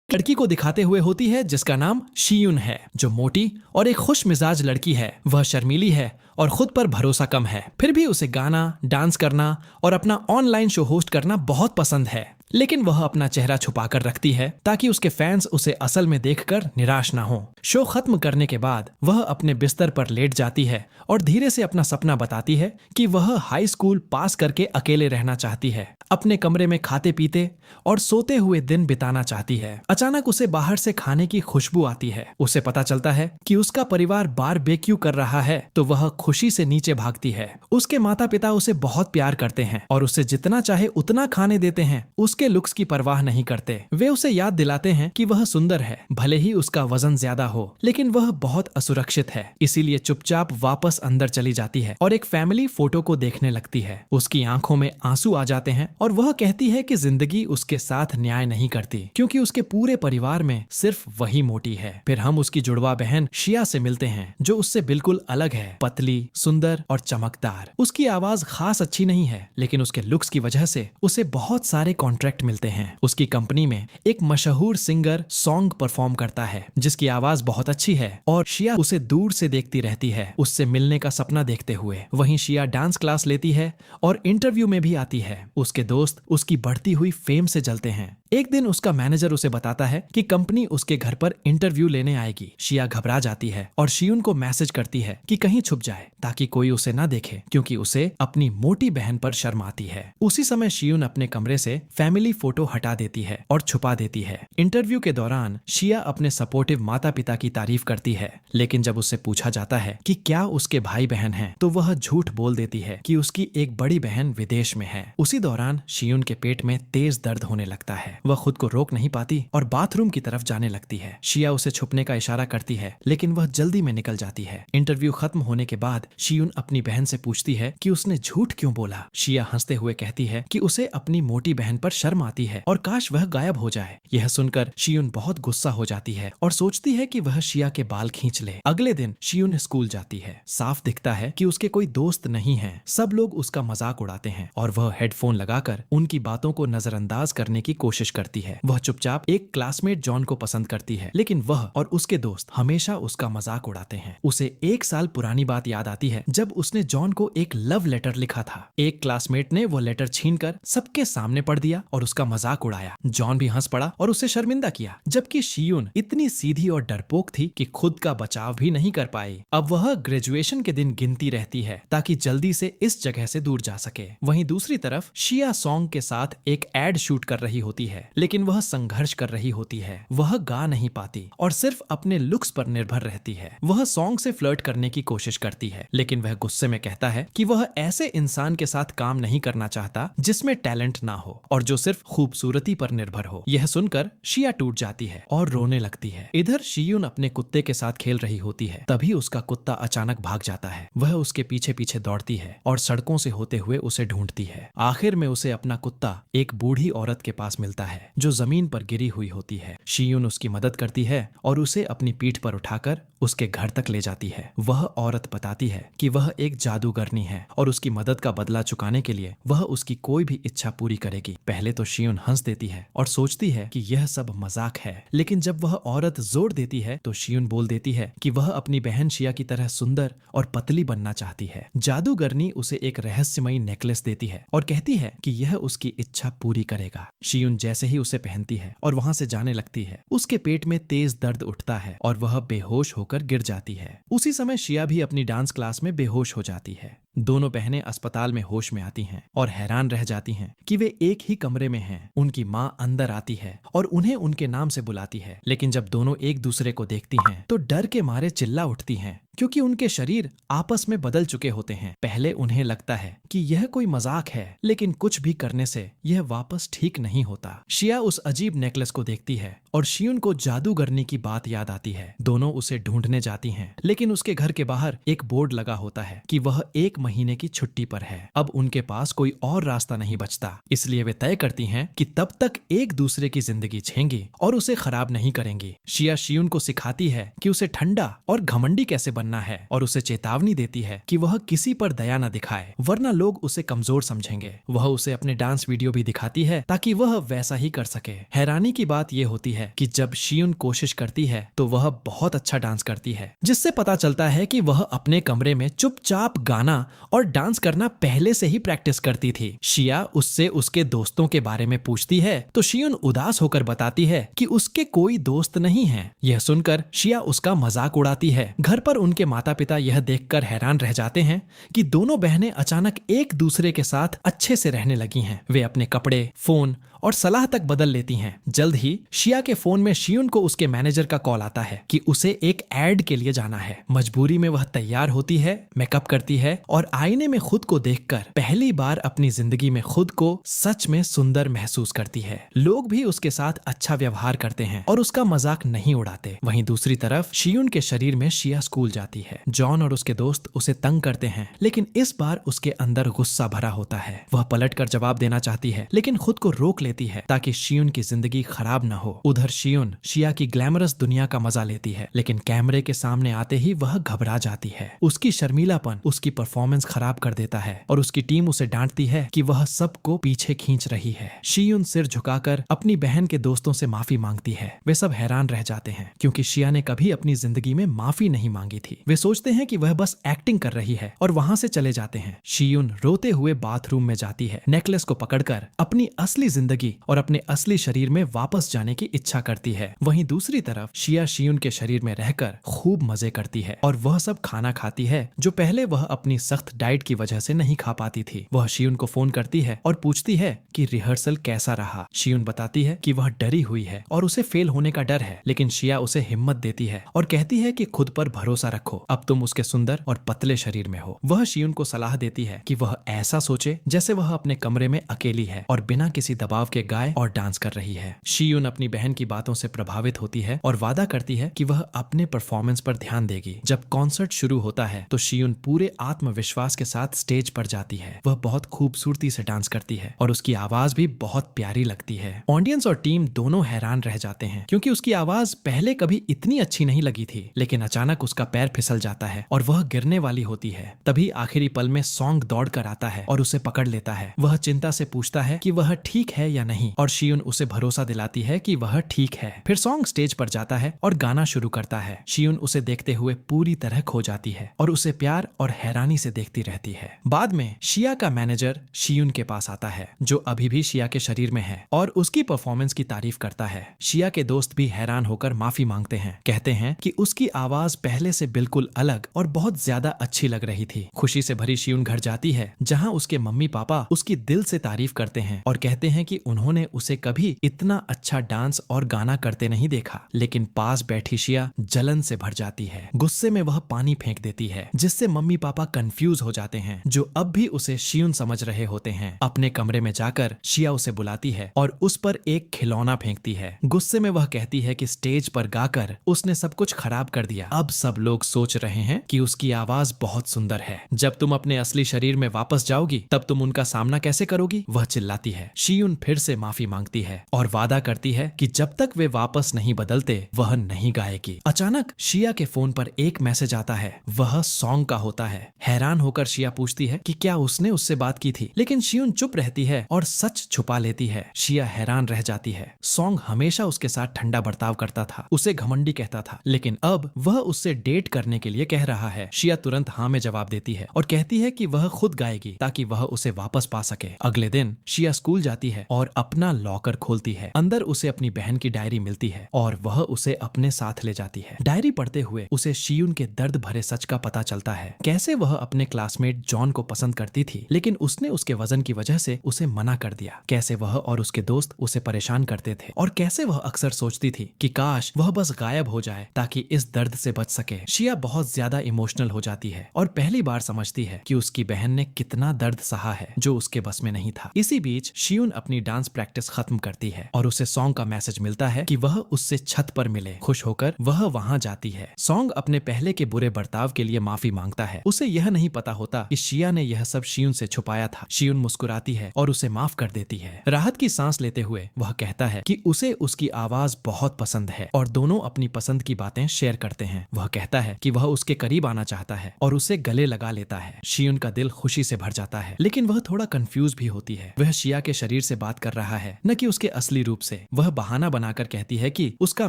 लड़की को दिखाते हुए होती है जिसका नाम शीयुन है, जो मोटी और एक खुश मिजाज लड़की है। वह शर्मीली है और खुद पर भरोसा कम है। फिर भी उसे गाना, डांस करना और अपना ऑनलाइन शो होस्ट करना बहुत पसंद है, लेकिन वह अपना चेहरा छुपाकर रखती है ताकि उसके फैंस उसे असल में देखकर निराश ना हो। शो खत्म करने के बाद वह अपने बिस्तर पर लेट जाती है और धीरे से अपना सपना बताती है कि वह हाई स्कूल पास करके अकेले रहना चाहती है, अपने कमरे में खाते पीते और सोते हुए दिन बिताना चाहती है। अचानक उसे बाहर से खाने की खुशबू आती है। उसे पता चलता है कि उसका परिवार बारबेक्यू कर रहा है, तो वह खुशी से नीचे भागती है। उसके माता पिता उसे बहुत प्यार करते हैं और उसे जितना चाहे उतना खाने देते हैं। उसके लुक्स की परवाह नहीं करते। वे उसे याद दिलाते हैं कि वह सुंदर है, भले ही उसका वजन ज्यादा हो, लेकिन वह बहुत असुरक्षित है। इसीलिए चुपचाप वापस अंदर चली जाती है और एक फैमिली फोटो को देखने लगती है। उसकी आंखों में आंसू आ जाते हैं और वह कहती है कि जिंदगी उसके साथ न्याय नहीं करती, क्योंकि उसके पूरे परिवार में सिर्फ वही मोटी है। फिर हम उसकी जुड़वा बहन शिया से मिलते हैं, जो उससे बिल्कुल अलग है, पतली, सुंदर और चमकदार। उसकी आवाज खास अच्छी नहीं है, लेकिन उसके लुक्स की वजह से उसे बहुत सारे कॉन्ट्रैक्ट मिलते हैं। उसकी कंपनी में एक मशहूर सिंगर सॉन्ग परफॉर्म करता है जिसकी आवाज बहुत अच्छी है और शिया उसे दूर से देखती रहती है, उससे मिलने का सपना देखते हुए। वहीं शिया डांस क्लास लेती है और इंटरव्यू में भी आती है। उसके दोस्त उसकी बढ़ती हुई फेम से जलते हैं। एक दिन उसका मैनेजर उसे बताता है कि कंपनी उसके घर पर इंटरव्यू लेने आएगी। शिया घबरा जाती है और शियुन को मैसेज करती है कि कहीं छुप जाए ताकि कोई उसे ना देखे, क्योंकि उसे अपनी मोटी बहन पर शर्म आती है। उसी समय शियुन अपने कमरे से फैमिली फोटो हटा देती है और छुपा देती है। इंटरव्यू के दौरान शिया अपने सपोर्टिव माता पिता की तारीफ करती है, लेकिन जब उससे पूछा जाता है कि क्या उसके भाई बहन हैं, तो वह झूठ बोल देती है कि उसकी एक बड़ी बहन विदेश में है। उसी दौरान शियुन के पेट में तेज दर्द होने लगता है। वह खुद को रोक नहीं पाती और बाथरूम की तरफ जाने लगती है। शिया उसे छुपने का इशारा करती है, लेकिन वह जल्दी में निकल जाती है। इंटरव्यू खत्म होने के बाद शियुन अपनी बहन से पूछती है कि उसने झूठ क्यों बोला। शिया हंसते हुए कहती है कि उसे अपनी मोटी बहन पर शर्म आती है और काश वह गायब हो जाए। यह सुनकर शियुन बहुत गुस्सा हो जाती है और सोचती है कि वह शिया के बाल खींच ले। अगले दिन शियुन स्कूल जाती है। साफ दिखता है कि उसके कोई दोस्त नहीं है। सब लोग उसका मजाक उड़ाते हैं और वह हेडफोन लगाकर उनकी बातों को नजरअंदाज करने की कोशिश करती है। वह चुपचाप एक क्लासमेट जॉन को पसंद करती है, लेकिन वह और उसके दोस्त हमेशा उसका मजाक उड़ाते हैं। उसे एक साल पुरानी बात याद आती है जब उसने जॉन को एक लव लेटर लिखा था। एक क्लासमेट ने वो लेटर छीनकर सबके सामने पढ़ दिया और उसका मजाक उड़ाया। जॉन भी हंस पड़ा और उसे शर्मिंदा किया, जबकि शियुन इतनी सीधी और डरपोक थी कि खुद का बचाव भी नहीं कर पाई। अब वह ग्रेजुएशन के दिन गिनती रहती है ताकि जल्दी से इस जगह से दूर जा सके। वहीं दूसरी तरफ शिया सॉन्ग के साथ एक एड शूट कर रही होती है, लेकिन वह संघर्ष कर रही होती है। वह गा नहीं पाती और सिर्फ अपने लुक्स पर निर्भर रहती है। वह सॉन्ग से फ्लर्ट करने की कोशिश करती है, लेकिन वह गुस्से में कहता है कि वह ऐसे इंसान के साथ काम नहीं करना चाहता जिसमें टैलेंट ना हो और जो सिर्फ खूबसूरती पर निर्भर हो। यह सुनकर शिया टूट जाती है और रोने लगती है। इधर शियुन अपने कुत्ते के साथ खेल रही होती है, तभी उसका कुत्ता अचानक भाग जाता है। वह उसके पीछे पीछे दौड़ती है और सड़कों से होते हुए उसे ढूंढती है। आखिर में उसे अपना कुत्ता एक बूढ़ी औरत के पास मिलता है जो जमीन पर गिरी हुई होती है। शियुन उसकी मदद करती है और उसे अपनी पीठ पर उठाकर उसके घर तक ले जाती है। वह औरत बताती है कि वह एक जादूगरनी है और उसकी मदद का बदला चुकाने के लिए वह उसकी कोई भी इच्छा पूरी करेगी। पहले तो शियुन हंस देती है और सोचती है कि यह सब मजाक है, लेकिन जब वह औरत जोर देती है तो शियुन बोल देती है कि वह अपनी बहन शिया की तरह सुंदर और पतली बनना चाहती है। जादूगरनी उसे एक रहस्यमयी नेकलेस देती है और कहती है कि यह उसकी इच्छा पूरी करेगा। शियुन जैसे ही उसे पहनती है और वहां से जाने लगती है, उसके पेट में तेज दर्द उठता है और वह बेहोश होकर गिर जाती है। उसी समय शिया भी अपनी डांस क्लास में बेहोश हो जाती है। दोनों बहनें अस्पताल में होश में आती हैं और हैरान रह जाती हैं कि वे एक ही कमरे में हैं। उनकी माँ अंदर आती है और उन्हें उनके नाम से बुलाती है, लेकिन जब दोनों एक दूसरे को देखती हैं तो डर के मारे चिल्ला उठती हैं, क्योंकि उनके शरीर आपस में बदल चुके होते हैं। पहले उन्हें लगता है कि यह कोई मजाक है, लेकिन कुछ भी करने से यह वापस ठीक नहीं होता। शिया उस अजीब नेकलेस को देखती है और शियुन को जादूगरनी की बात याद आती है। दोनों उसे ढूंढने जाती हैं, लेकिन उसके घर के बाहर एक बोर्ड लगा होता है कि वह एक महीने की छुट्टी पर है। अब उनके पास कोई और रास्ता नहीं बचता, इसलिए वे तय करती हैं कि तब तक एक दूसरे की जिंदगी झेंगी और उसे खराब नहीं करेंगी। शिया शियुन को सिखाती है कि उसे ठंडा और घमंडी कैसे बनना है और उसे चेतावनी देती है कि वह किसी पर दया न दिखाए, वरना लोग उसे कमजोर समझेंगे। वह उसे अपने डांस वीडियो भी दिखाती है ताकि वह वैसा ही कर सके। हैरानी की बात यह होती है कि जब शियुन कोशिश करती है तो वह बहुत अच्छा डांस करती है, जिससे पता चलता है कि वह अपने कमरे में चुपचाप गाना और डांस करना पहले से ही प्रैक्टिस करती थी। शिया उससे उसके दोस्तों के बारे में पूछती है तो शियुन उदास होकर बताती है कि उसके कोई दोस्त नहीं है। यह सुनकर शिया उसका मजाक उड़ाती है। घर पर उनके माता पिता यह देखकर हैरान रह जाते हैं कि दोनों बहनें अचानक एक दूसरे के साथ अच्छे से रहने लगी हैं। वे अपने कपड़े, फोन और सलाह तक बदल लेती हैं। जल्द ही शिया के फोन में शियुन को उसके मैनेजर का कॉल आता है कि उसे एक एड के लिए जाना है। मजबूरी में वह तैयार होती है, मेकअप करती है और आईने में खुद को देखकर पहली बार अपनी जिंदगी में खुद को सच में सुंदर महसूस करती है। लोग भी उसके साथ अच्छा व्यवहार करते हैं और उसका मजाक नहीं उड़ाते। वहीं दूसरी तरफ शियुन के शरीर में शिया स्कूल जाती है। जॉन और उसके दोस्त उसे तंग करते हैं, लेकिन इस बार उसके अंदर गुस्सा भरा होता है। वह पलटकर जवाब देना चाहती है, लेकिन खुद को रोक लेती है ताकि शियुन की जिंदगी खराब न हो। उधर शियुन शिया की ग्लैमरस दुनिया का मजा लेती है, लेकिन कैमरे के सामने आते ही वह घबरा जाती है। उसकी शर्मीलापन उसकी परफॉर्मेंस खराब कर देता है और उसकी टीम उसे डांटती है कि वह सबको पीछे खींच रही है। शियुन सिर झुकाकर अपनी बहन के दोस्तों से माफी मांगती है। वे सब हैरान रह जाते हैं क्योंकि शिया ने कभी अपनी जिंदगी में माफी नहीं मांगी थी। वे सोचते हैं कि वह बस एक्टिंग कर रही है और वहां से चले जाते हैं। शियुन रोते हुए बाथरूम में जाती है, नेकलेस को पकड़कर अपनी असली जिंदगी और अपने असली शरीर में वापस जाने की इच्छा करती है। वहीं दूसरी तरफ शिया शियुन के शरीर में रहकर खूब मजे करती है और वह सब खाना खाती है जो पहले वह अपनी सख्त डाइट की वजह से नहीं खा पाती थी। वह शियुन को फोन करती है और पूछती है कि रिहर्सल कैसा रहा। शियुन बताती है कि वह डरी हुई है और उसे फेल होने का डर है, लेकिन शिया उसे हिम्मत देती है और कहती है कि खुद पर भरोसा रखो, अब तुम उसके सुंदर और पतले शरीर में हो। वह शियुन को सलाह देती है कि वह ऐसा सोचे जैसे वह अपने कमरे में अकेली है और बिना किसी दबाव के गाए और डांस कर रही है। शियुन अपनी बहन की बातों से प्रभावित होती है और वादा करती है कि वह अपने परफॉर्मेंस पर ध्यान देगी। जब कॉन्सर्ट शुरू होता है तो शियुन पूरे आत्मविश्वास के साथ स्टेज पर जाती है। वह बहुत खूबसूरती से डांस करती है और उसकी आवाज भी बहुत प्यारी लगती है। ऑडियंस और टीम दोनों हैरान रह जाते हैं क्योंकि उसकी आवाज पहले कभी इतनी अच्छी नहीं लगी थी, लेकिन अचानक उसका पैर फिसल जाता है और वह गिरने वाली होती है। तभी आखिरी पल में सॉन्ग दौड़ कर आता है और उसे पकड़ लेता है। वह चिंता से पूछता है कि वह ठीक है या नहीं और शियुन उसे भरोसा दिलाती है कि वह ठीक है। फिर सॉन्ग स्टेज पर जाता है और गाना शुरू करता है। शियुन उसे देखते हुए पूरी तरह खो जाती है और उसे प्यार और हैरानी से देखती रहती है। बाद में शिया का मैनेजर शियुन के पास आता है, जो अभी भी शिया के शरीर में है, और उसकी परफॉर्मेंस की तारीफ करता है। शिया के दोस्त भी हैरान होकर माफी मांगते हैं, कहते हैं कि उसकी आवाज पहले से बिल्कुल अलग और बहुत ज्यादा अच्छी लग रही थी। खुशी से भरी शियुन घर जाती है, जहाँ उसके मम्मी पापा उसकी दिल से तारीफ करते हैं और कहते हैं कि उन्होंने उसे कभी इतना अच्छा डांस और गाना करते नहीं देखा। लेकिन पास बैठी शिया जलन से भर जाती है। गुस्से में वह पानी फेंक देती है, जिससे मम्मी पापा कंफ्यूज हो जाते हैं, जो अब भी उसे शियुन समझ रहे होते हैं। अपने कमरे में जाकर शिया उसे बुलाती है और उस पर एक खिलौना फेंकती है। गुस्से में वह कहती है कि स्टेज पर गाकर उसने सब कुछ खराब कर दिया। अब सब लोग सोच रहे हैं कि उसकी आवाज बहुत सुंदर है। जब तुम अपने असली शरीर में वापस जाओगी तब तुम उनका सामना कैसे करोगी, वह चिल्लाती है। शियुन फिर से माफी मांगती है और वादा करती है कि जब तक वे वापस नहीं बदलते वह नहीं गाएगी। अचानक शिया के फोन पर एक मैसेज आता है। वह सॉन्ग का होता है। हैरान होकर शिया पूछती है कि क्या उसने उससे बात की थी, लेकिन शियुन चुप रहती है और सच छुपा लेती है। शिया हैरान रह जाती है। सॉन्ग हमेशा उसके साथ ठंडा बर्ताव करता था, उसे घमंडी कहता था, लेकिन अब वह उससे डेट करने के लिए कह रहा है। शिया तुरंत हाँ में जवाब देती है और कहती है कि वह खुद गाएगी ताकि वह उसे वापस पा सके। अगले दिन शिया स्कूल जाती है और अपना लॉकर खोलती है। अंदर उसे अपनी बहन की डायरी मिलती है और वह उसे अपने साथ ले जाती है। डायरी पढ़ते हुए उसे शियुन के दर्द भरे सच का पता चलता है। कैसे वह अपने क्लासमेट जॉन को पसंद करती थी, लेकिन उसने उसके वजन की वजह से उसे मना कर दिया। कैसे वह और उसके दोस्त उसे परेशान करते थे और कैसे वह अक्सर सोचती थी कि काश वह बस गायब हो जाए ताकि इस दर्द से बच सके। शिया बहुत ज्यादा इमोशनल हो जाती है और पहली बार समझती है कि उसकी बहन ने कितना दर्द सहा है जो उसके बस में नहीं था। इसी बीच शियुन अपनी डांस डांस प्रैक्टिस खत्म करती है और उसे सॉन्ग का मैसेज मिलता है कि वह उससे छत पर मिले। खुश होकर वह वहां जाती है। सॉन्ग अपने पहले के बुरे बर्ताव के लिए माफी मांगता है। उसे यह नहीं पता होता कि शिया ने यह सब शियुन से छुपाया था। शियुन मुस्कुराती है और उसे माफ कर देती है। राहत की सांस लेते हुए वह कहता है कि उसे उसकी आवाज बहुत पसंद है और दोनों अपनी पसंद की बातें शेयर करते हैं। वह कहता है कि वह उसके करीब आना चाहता है और उसे गले लगा लेता है। शियुन का दिल खुशी से भर जाता है, लेकिन वह थोड़ा कंफ्यूज भी होती है। वह शिया के शरीर से बात कर रहा है, न कि उसके असली रूप से। वह बहाना बनाकर कहती है कि उसका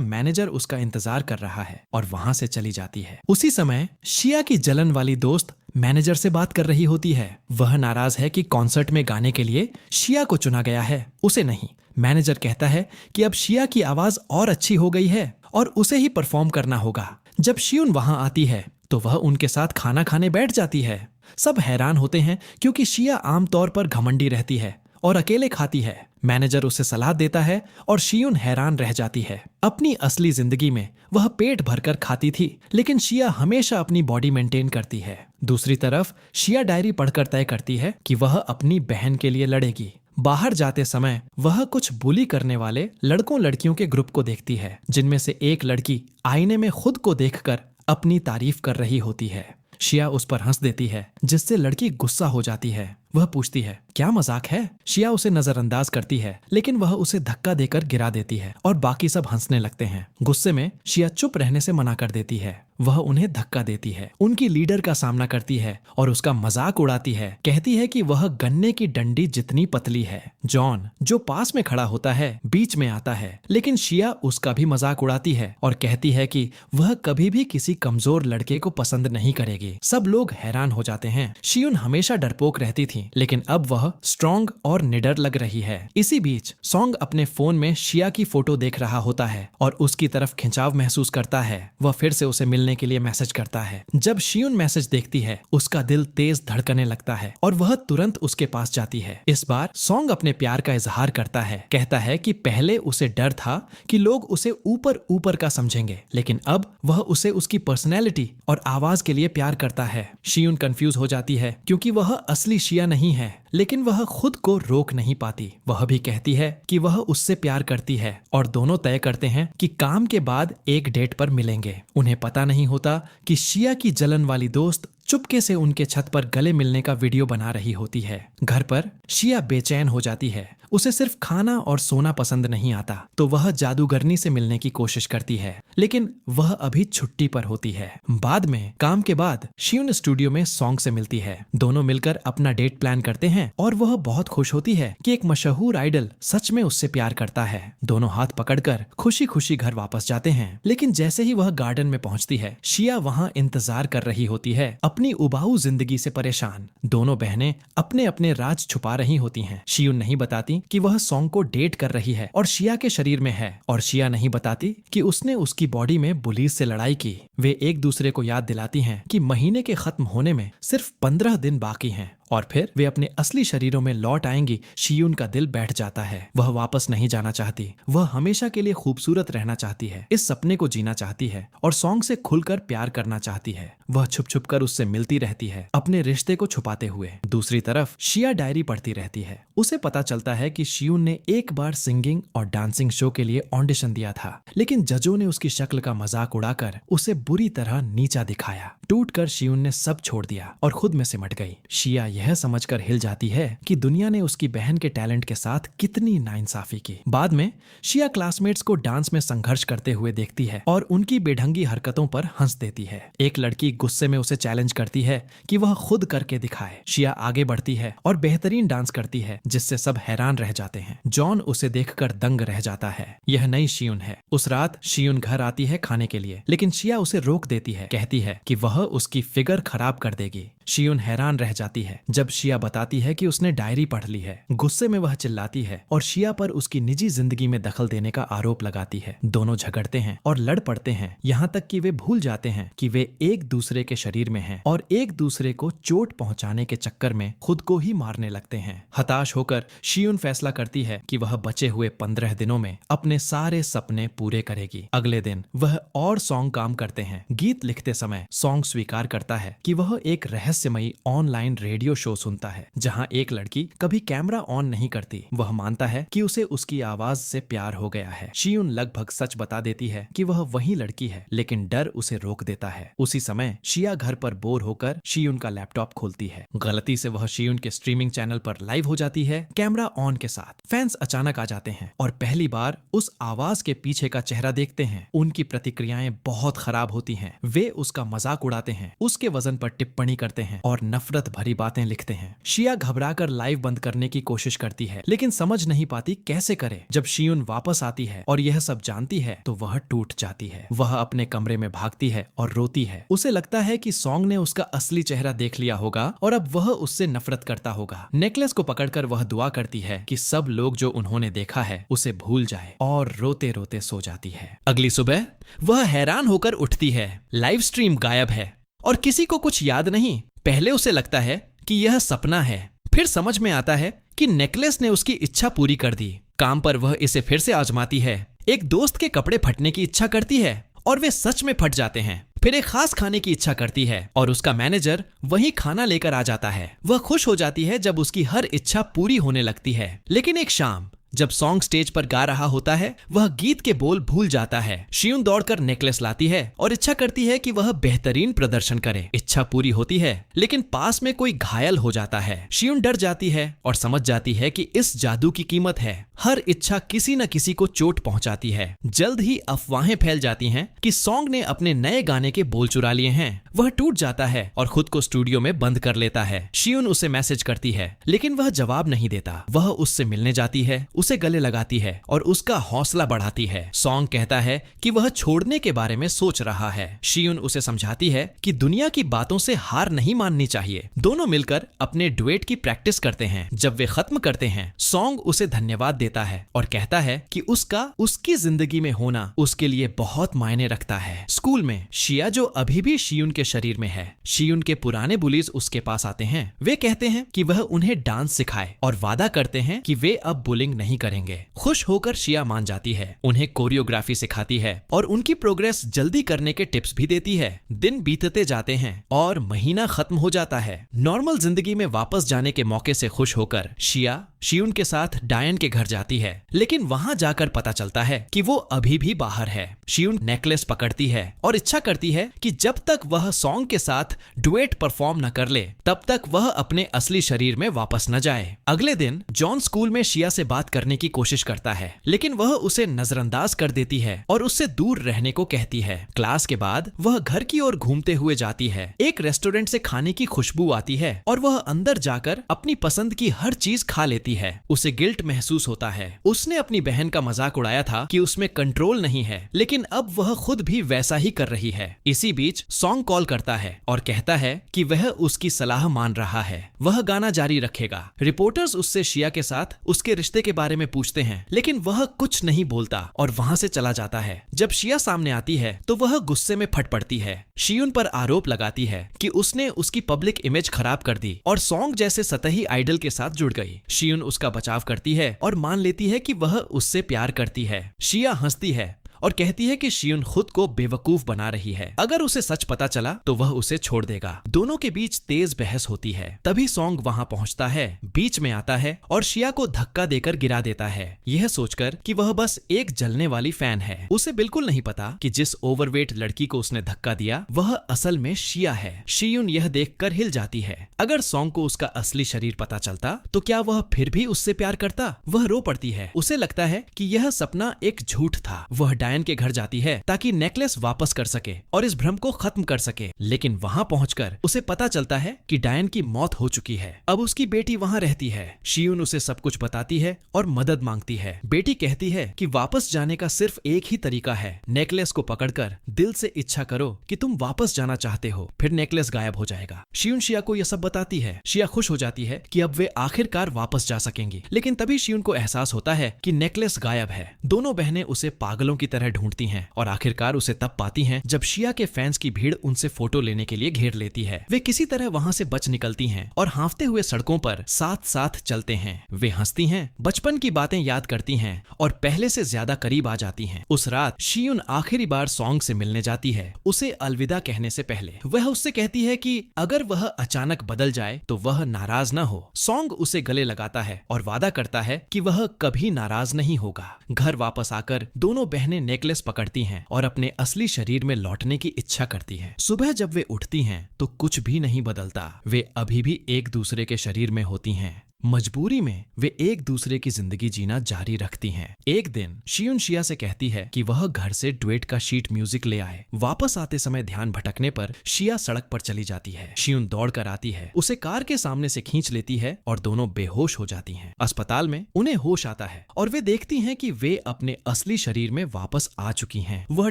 मैनेजर उसका इंतजार कर रहा है और वहां से चली जाती है। उसी समय शिया की जलन वाली दोस्त मैनेजर से बात कर रही होती है। वह नाराज है कि कॉन्सर्ट में गाने के लिए शिया को चुना गया है, उसे नहीं। मैनेजर कहता है कि अब शिया की आवाज और अच्छी हो गई है और उसे ही परफॉर्म करना होगा। जब शियुन वहां आती है तो वह उनके साथ खाना खाने बैठ जाती है। सब हैरान होते हैं क्योंकि शिया आमतौर पर घमंडी रहती है और अकेले खाती है। मैनेजर उसे सलाह देता है और शियुन हैरान रह जाती है। अपनी असली जिंदगी में वह पेट भरकर खाती थी, लेकिन शिया हमेशा अपनी बॉडी मेंटेन करती है। दूसरी तरफ शिया डायरी पढ़कर तय करती है कि वह अपनी बहन के लिए लड़ेगी। बाहर जाते समय वह कुछ बुली करने वाले लड़कों लड़कियों के ग्रुप को देखती है, जिनमें से एक लड़की आईने में खुद को देखकर अपनी तारीफ कर रही होती है। शिया उस पर हंस देती है, जिससे लड़की गुस्सा हो जाती है। वह पूछती है, क्या मजाक है? शिया उसे नजरअंदाज करती है, लेकिन वह उसे धक्का देकर गिरा देती है और बाकी सब हंसने लगते हैं। गुस्से में शिया चुप रहने से मना कर देती है। वह उन्हें धक्का देती है, उनकी लीडर का सामना करती है और उसका मजाक उड़ाती है। कहती है कि वह गन्ने की डंडी जितनी पतली है। जॉन, जो पास में खड़ा होता है, बीच में आता है, लेकिन शिया उसका भी मजाक उड़ाती है और कहती है कि वह कभी भी किसी कमजोर लड़के को पसंद नहीं करेगी। सब लोग हैरान हो जाते हैं। शियुन हमेशा डरपोक रहती थी, लेकिन अब वह स्ट्रॉन्ग और निडर लग रही है। इसी बीच सॉन्ग अपने फोन में शिया की फोटो देख रहा होता है और उसकी तरफ खिंचाव महसूस करता है। वह फिर से उसे मिलने के लिए मैसेज करता है। जब शियुन मैसेज देखती है, उसका दिल तेज धड़कने लगता है और वह तुरंत उसके पास जाती है। इस बार सॉन्ग अपने प्यार का इजहार करता है। कहता है कि पहले उसे डर था कि लोग उसे ऊपर ऊपर का समझेंगे, लेकिन अब वह उसे उसकी पर्सनैलिटी और आवाज के लिए प्यार करता है। शियुन कंफ्यूज हो जाती है क्योंकि वह असली शिया नहीं है, लेकिन वह खुद को रोक नहीं पाती। वह भी कहती है कि वह उससे प्यार करती है और दोनों तय करते हैं कि काम के बाद एक डेट पर मिलेंगे। उन्हें पता नहीं होता कि शिया की जलन वाली दोस्त चुपके से उनके छत पर गले मिलने का वीडियो बना रही होती है। घर पर शिया बेचैन हो जाती है। उसे सिर्फ खाना और सोना पसंद नहीं आता, तो वह जादूगरनी से मिलने की कोशिश करती है, लेकिन वह अभी छुट्टी पर होती है। बाद में काम के बाद शियुन स्टूडियो में सॉन्ग से मिलती है। दोनों मिलकर अपना डेट प्लान करते हैं और वह बहुत खुश होती है कि एक मशहूर आइडल सच में उससे प्यार करता है। दोनों हाथ पकड़कर खुशी खुशी घर वापस जाते हैं, लेकिन जैसे ही वह गार्डन में पहुंचती है, शिया वहां इंतजार कर रही होती है, अपनी उबाऊ जिंदगी से परेशान। दोनों बहनें अपने अपने राज छुपा रही होती हैं। शियुन नहीं बताती कि वह सॉन्ग को डेट कर रही है और शिया के शरीर में है, और शिया नहीं बताती कि उसने उसकी बॉडी में बुलीज से लड़ाई की। वे एक दूसरे को याद दिलाती हैं कि महीने के खत्म होने में सिर्फ 15 दिन बाकी हैं और फिर वे अपने असली शरीरों में लौट आएंगी। शियुन का दिल बैठ जाता है। वह वापस नहीं जाना चाहती। वह हमेशा के लिए खूबसूरत रहना चाहती है, इस सपने को जीना चाहती है और सॉन्ग से खुलकर प्यार करना चाहती है। वह छुप छुप कर उससे मिलती रहती है, अपने रिश्ते को छुपाते हुए। दूसरी तरफ शिया डायरी पढ़ती रहती है। उसे पता चलता है कि शियुन ने एक बार सिंगिंग और डांसिंग शो के लिए ऑडिशन दिया था, लेकिन जजों ने उसकी शक्ल का मजाक उड़ाकर उसे बुरी तरह नीचा दिखाया। टूटकर शियुन ने सब छोड़ दिया और खुद में सिमट गई। शिया यह समझकर हिल जाती है कि दुनिया ने उसकी बहन के टैलेंट के साथ कितनी नाइंसाफी की। बाद में शिया क्लासमेट्स को डांस में संघर्ष करते हुए देखती है और उनकी बेढंगी हरकतों पर हंस देती है। एक लड़की गुस्से में उसे चैलेंज करती है कि वह खुद करके दिखाए। शिया आगे बढ़ती है और बेहतरीन डांस करती है, जिससे सब हैरान रह जाते हैं। जॉन उसे देखकर दंग रह जाता है। यह नई शियुन है। उस रात शियुन घर आती है खाने के लिए, लेकिन शिया उसे रोक देती है। कहती है कि वह उसकी फिगर खराब कर देगी। शियुन हैरान रह जाती है जब शिया बताती है कि उसने डायरी पढ़ ली है। गुस्से में वह चिल्लाती है और शिया पर उसकी निजी जिंदगी में दखल देने का आरोप लगाती है। दोनों झगड़ते हैं और लड़ पड़ते हैं, यहाँ तक कि वे भूल जाते हैं कि वे एक दूसरे के शरीर में हैं और एक दूसरे को चोट पहुंचाने के चक्कर में खुद को ही मारने लगते हैं। हताश होकर शियुन फैसला करती है कि वह बचे हुए 15 दिनों में अपने सारे सपने पूरे करेगी। अगले दिन वह और सॉन्ग काम करते हैं। गीत लिखते समय सॉन्ग स्वीकार करता है कि वह एक रहस्यमयी ऑनलाइन रेडियो शो सुनता है जहां एक लड़की कभी कैमरा ऑन नहीं करती। वह मानता है कि उसे उसकी आवाज से प्यार हो गया है। शियुन लगभग सच बता देती है कि वह वही लड़की है, लेकिन डर उसे रोक देता है। उसी समय शिया घर पर बोर होकर शियुन का लैपटॉप खोलती है। गलती से वह शियुन के स्ट्रीमिंग चैनल पर लाइव हो जाती है, कैमरा ऑन के साथ। फैंस अचानक आ जाते हैं और पहली बार उस आवाज के पीछे का चेहरा देखते हैं। उनकी प्रतिक्रियाएं बहुत खराब होती हैं। वे उसका मजाक उड़ाते हैं, उसके वजन पर टिप्पणी करते हैं और नफरत भरी बातें लिखते हैं। शिया घबराकर लाइव बंद करने की कोशिश करती है, लेकिन समझ नहीं पाती कैसे करे। जब शियुन वापस आती है और यह सब जानती है तो वह टूट जाती है। वह अपने कमरे में भागती है और रोती है। उसे लगता है कि सॉन्ग ने उसका असली चेहरा देख लिया होगा और अब वह उससे नफरत करता होगा। नेकलेस को पकड़कर वह दुआ करती है कि सब लोग जो उन्होंने देखा है उसे भूल जाए, और रोते रोते सो जाती है। अगली सुबह वह हैरान होकर उठती है। लाइव स्ट्रीम गायब है और किसी को कुछ याद नहीं। पहले उसे लगता है कि यह सपना है, फिर समझ में आता है कि नेकलेस ने उसकी इच्छा पूरी कर दी। काम पर वह इसे फिर से आजमाती है। एक दोस्त के कपड़े फटने की इच्छा करती है और वे सच में फट जाते हैं। फिर एक खास खाने की इच्छा करती है और उसका मैनेजर वही खाना लेकर आ जाता है। वह खुश हो जाती है जब उसकी हर इच्छा पूरी होने लगती है। लेकिन एक शाम जब सॉन्ग स्टेज पर गा रहा होता है, वह गीत के बोल भूल जाता है। शियुन दौड़कर नेकलेस लाती है और इच्छा करती है कि वह बेहतरीन प्रदर्शन करे। इच्छा पूरी होती है, लेकिन पास में कोई घायल हो जाता है। शियुन डर जाती है और समझ जाती है कि इस जादू की कीमत है। हर इच्छा किसी न किसी को चोट पहुंचाती है। जल्द ही अफवाहें फैल जाती हैं कि सॉन्ग ने अपने नए गाने के बोल चुरा लिए हैं। वह टूट जाता है और खुद को स्टूडियो में बंद कर लेता है। शियुन उसे मैसेज करती है, लेकिन वह जवाब नहीं देता। वह उससे मिलने जाती है, उसे गले लगाती है और उसका हौसला बढ़ाती है। सॉन्ग कहता है कि वह छोड़ने के बारे में सोच रहा है। शियुन उसे समझाती है कि दुनिया की बातों से हार नहीं माननी चाहिए। दोनों मिलकर अपने डुएट की प्रैक्टिस करते हैं। जब वे खत्म करते हैं, सॉन्ग उसे धन्यवाद देता है और कहता है कि उसकी जिंदगी में होना उसके लिए बहुत मायने रखता है। स्कूल में शिया, जो अभी भी शियुन के शरीर में है, शियुन के पुराने बुलीज उसके पास आते हैं। वे कहते हैं कि वह उन्हें डांस सिखाए और वादा करते हैं कि वे अब बुलिंग नहीं करेंगे। खुश होकर शिया मान जाती है, उन्हें कोरियोग्राफी सिखाती है और उनकी प्रोग्रेस जल्दी करने के टिप्स भी देती है। दिन बीतते जाते हैं और महीना खत्म हो जाता है। नॉर्मल जिंदगी में वापस जाने के मौके से खुश होकर शिया शियुन के साथ डायन के घर जाती है, लेकिन वहां जाकर पता चलता है कि वो अभी भी बाहर है। शियुन नेकलेस पकड़ती है और इच्छा करती है कि जब तक वह सॉन्ग के साथ डुएट परफॉर्म न कर ले, तब तक वह अपने असली शरीर में वापस न जाए। अगले दिन जॉन स्कूल में शिया से बात करने की कोशिश करता है, लेकिन वह उसे नजरअंदाज कर देती है और उससे दूर रहने को कहती है। क्लास के बाद वह घर की ओर घूमते हुए जाती है। एक रेस्टोरेंट से खाने की खुशबू आती है और वह अंदर जाकर अपनी पसंद की हर चीज खा लेती है। उसे गिल्ट महसूस होता है। उसने अपनी बहन का मजाक उड़ाया था कि उसमें कंट्रोल नहीं है, लेकिन अब वह खुद भी वैसा ही कर रही है। इसी बीच सॉन्ग कॉल करता है और कहता है कि वह उसकी सलाह मान रहा है, वह गाना जारी रखेगा। रिपोर्टर्स उससे शिया के साथ उसके रिश्ते के बारे में पूछते हैं, लेकिन वह कुछ नहीं बोलता और वहां से चला जाता है। जब शिया सामने आती है तो वह गुस्से में फट पड़ती है। शियुन पर आरोप लगाती है कि उसने उसकी पब्लिक इमेज खराब कर दी और सॉन्ग जैसे सतही आइडल के साथ जुड़ गई। शियुन उसका बचाव करती है और मान लेती है कि वह उससे प्यार करती है। शिया हंसती है और कहती है कि शियुन खुद को बेवकूफ बना रही है। अगर उसे सच पता चला तो वह उसे छोड़ देगा। दोनों के बीच तेज बहस होती है। तभी सॉन्ग वहां पहुंचता है, बीच में आता है और शिया को धक्का देकर गिरा देता है, यह सोचकर कि वह बस एक जलने वाली फैन है। उसे बिल्कुल नहीं पता कि जिस ओवरवेट लड़की को उसने धक्का दिया वह असल में शिया है। शियुन यह देखकर हिल जाती है। अगर सॉन्ग को उसका असली शरीर पता चलता तो क्या वह फिर भी उससे प्यार करता? वह रो पड़ती है। उसे लगता है कि यह सपना एक झूठ था। वह डायन के घर जाती है ताकि नेकलेस वापस कर सके और इस भ्रम को खत्म कर सके, लेकिन वहां पहुंचकर उसे पता चलता है कि डायन की मौत हो चुकी है। अब उसकी बेटी वहां रहती है। शियुन उसे सब कुछ बताती है और मदद मांगती है। बेटी कहती है कि वापस जाने का सिर्फ एक ही तरीका है, नेकलेस को पकड़कर दिल से इच्छा करो कि तुम वापस जाना चाहते हो, फिर नेकलेस गायब हो जाएगा। शियुन शिया को यह सब बताती है। शिया खुश हो जाती है कि अब वे आखिरकार वापस जा सकेंगी, लेकिन तभी शियुन को एहसास होता है कि नेकलेस गायब है। दोनों बहनें उसे पागलों की तरह तरह ढूंढती हैं और आखिरकार उसे तब पाती हैं जब शिया के फैंस की भीड़ उनसे फोटो लेने के लिए घेर लेती है। वे किसी तरह वहां से बच निकलती हैं और हाँफते हुए सड़कों पर साथ साथ चलते हैं। वे हंसती हैं, बचपन की बातें याद करती हैं और पहले से ज्यादा करीब आ जाती हैं। उस रात शियुन आखिरी बार सॉन्ग से मिलने जाती है। उसे अलविदा कहने से पहले वह उससे कहती है कि अगर वह अचानक बदल जाए तो वह नाराज न हो। सॉन्ग उसे गले लगाता है और वादा करता है कि वह कभी नाराज नहीं होगा। घर वापस आकर दोनों बहनें नेकलेस पकड़ती हैं और अपने असली शरीर में लौटने की इच्छा करती हैं। सुबह जब वे उठती हैं तो कुछ भी नहीं बदलता। वे अभी भी एक दूसरे के शरीर में होती हैं। मजबूरी में वे एक दूसरे की जिंदगी जीना जारी रखती हैं। एक दिन शियुन शिया से कहती है कि वह घर से डुएट का शीट म्यूजिक ले आए। वापस आते समय ध्यान भटकने पर शिया सड़क पर चली जाती है। शियुन दौड़ कर आती है, उसे कार के सामने से खींच लेती है और दोनों बेहोश हो जाती हैं। अस्पताल में उन्हें होश आता है और वे देखती हैं कि वे अपने असली शरीर में वापस आ चुकी हैं। वह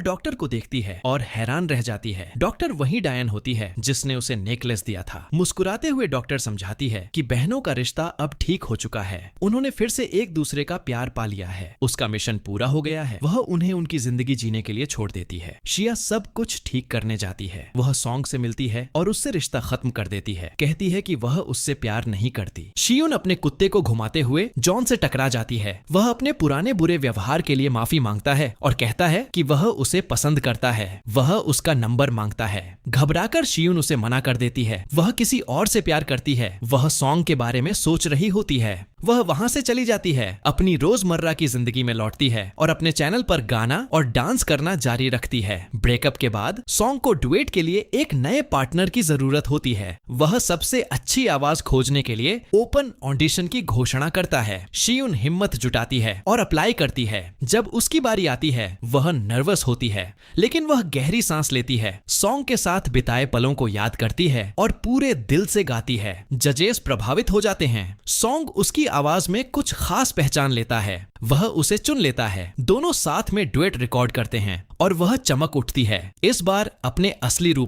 डॉक्टर को देखती है और हैरान रह जाती है। डॉक्टर वही डायन होती है जिसने उसे नेकलेस दिया था। मुस्कुराते हुए डॉक्टर समझाती है कि बहनों का रिश्ता अब ठीक हो चुका है। उन्होंने फिर से एक दूसरे का प्यार पा लिया है। उसका मिशन पूरा हो गया है। वह उन्हें उनकी जिंदगी जीने के लिए छोड़ देती है। शिया सब कुछ ठीक करने जाती है। वह सॉन्ग से मिलती है और उससे रिश्ता खत्म कर देती है। कहती है कि वह उससे प्यार नहीं करती। शियुन अपने कुत्ते को घुमाते हुए जॉन से टकरा जाती है। वह अपने पुराने बुरे व्यवहार के लिए माफी मांगता है और कहता है कि वह उसे पसंद करता है। वह उसका नंबर मांगता है। घबराकर शियुन उसे मना कर देती है। वह किसी और से प्यार करती है। वह सॉन्ग के बारे में सोच रही होती है। वह वहां से चली जाती है, अपनी रोजमर्रा की जिंदगी में लौटती है और अपने चैनल पर गाना और डांस करना जारी रखती है। ब्रेकअप के बाद सॉन्ग को डुएट के लिए एक नए पार्टनर की जरूरत होती है। वह सबसे अच्छी आवाज खोजने के लिए ओपन ऑडिशन की घोषणा करता है। शियुन हिम्मत जुटाती है और अप्लाई करती है। जब उसकी बारी आती है वह नर्वस होती है, लेकिन वह गहरी सांस लेती है, सॉन्ग के साथ बिताए पलों को याद करती है और पूरे दिल से गाती है। जजेस प्रभावित हो जाते हैं। सॉन्ग उसकी आवाज में कुछ खास पहचान लेता है। वह उसे चुन लेता है। दोनों साथ में डुएट रिकॉर्ड करते हैं और वह चमक उठती है, इस बार अपने असली रूप